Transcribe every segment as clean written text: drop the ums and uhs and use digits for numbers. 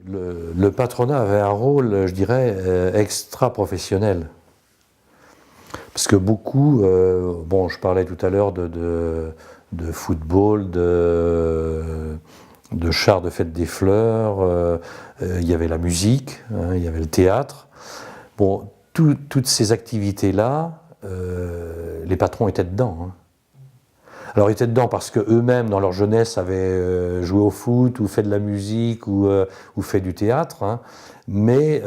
Le patronat avait un rôle, je dirais, extra-professionnel. Parce que beaucoup, bon, je parlais tout à l'heure de football, de chars de fête des fleurs, il y avait la musique, hein, il y avait le théâtre. Bon, toutes ces activités-là, les patrons étaient dedans. Hein. Alors ils étaient dedans parce qu'eux-mêmes, dans leur jeunesse, avaient joué au foot ou fait de la musique ou fait du théâtre. Hein. Mais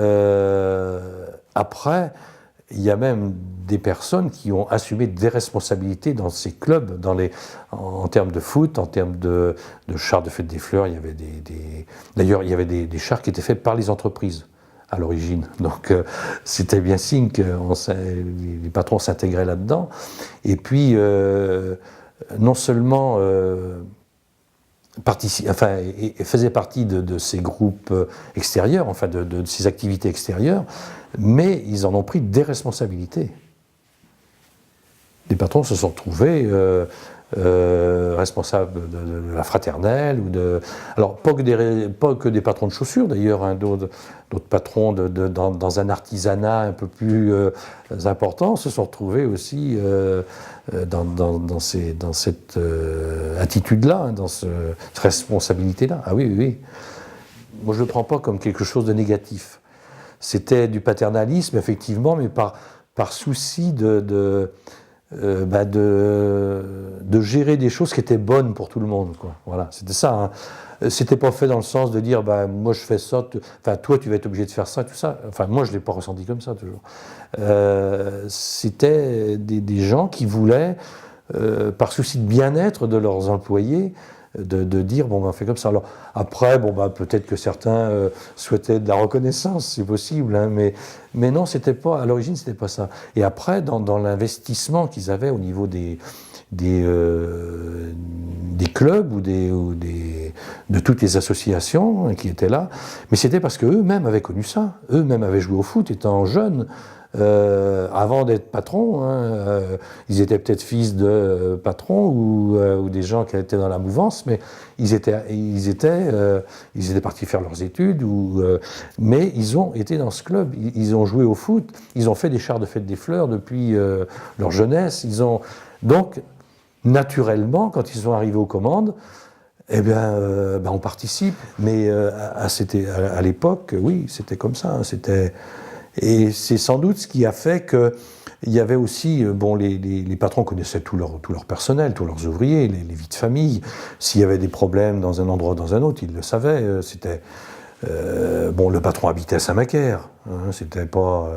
après, il y a même des personnes qui ont assumé des responsabilités dans ces clubs, en termes de foot, en termes de chars de fête des fleurs. Il y avait d'ailleurs, il y avait des chars qui étaient faits par les entreprises à l'origine. Donc c'était bien signe que les patrons s'intégraient là-dedans. Et puis, non seulement faisait partie de ces groupes extérieurs, enfin de ces activités extérieures, mais ils en ont pris des responsabilités. Les patrons se sont retrouvés responsables de la fraternelle, alors pas que des patrons de chaussures d'ailleurs, hein, d'autres patrons dans un artisanat un peu plus important se sont retrouvés aussi dans cette attitude-là, hein, dans cette responsabilité-là. Ah oui, oui, oui. Moi je ne le prends pas comme quelque chose de négatif. C'était du paternalisme, effectivement, mais par souci de gérer des choses qui étaient bonnes pour tout le monde, quoi. Voilà, c'était ça. Hein. C'était pas fait dans le sens de dire, moi je fais ça, toi tu vas être obligé de faire ça, tout ça. Enfin, moi je l'ai pas ressenti comme ça toujours. C'était des gens qui voulaient, par souci de bien-être de leurs employés, de dire on fait comme ça. Alors après peut-être que certains souhaitaient de la reconnaissance, c'est possible, hein, mais non, c'était pas à l'origine, c'était pas ça. Et après dans l'investissement qu'ils avaient au niveau des clubs ou de toutes les associations qui étaient là, mais c'était parce qu'eux-mêmes avaient connu ça, eux-mêmes avaient joué au foot étant jeunes. Avant d'être patrons, hein, ils étaient peut-être fils de patrons ou des gens qui étaient dans la mouvance, mais ils étaient partis faire leurs études, mais ils ont été dans ce club, ils ont joué au foot, ils ont fait des chars de fête des fleurs depuis leur jeunesse, donc naturellement, quand ils sont arrivés aux commandes, on participe, mais à l'époque, oui, c'était comme ça, hein, et c'est sans doute ce qui a fait qu'il y avait aussi, les patrons connaissaient tout leur personnel, tous leurs ouvriers, les vies de famille. S'il y avait des problèmes dans un endroit ou dans un autre, ils le savaient. Le patron habitait à Saint-Macaire. Hein, c'était pas...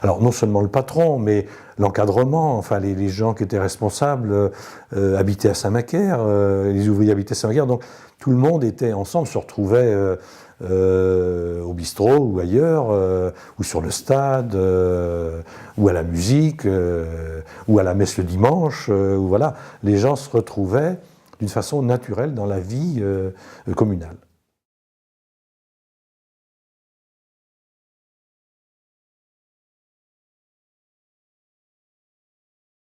alors non seulement le patron, mais l'encadrement, enfin les gens qui étaient responsables habitaient à Saint-Macaire, les ouvriers habitaient à Saint-Macaire, donc tout le monde était ensemble, se retrouvait au bistrot ou ailleurs, ou sur le stade, ou à la musique, ou à la messe le dimanche, voilà. Les gens se retrouvaient d'une façon naturelle dans la vie communale.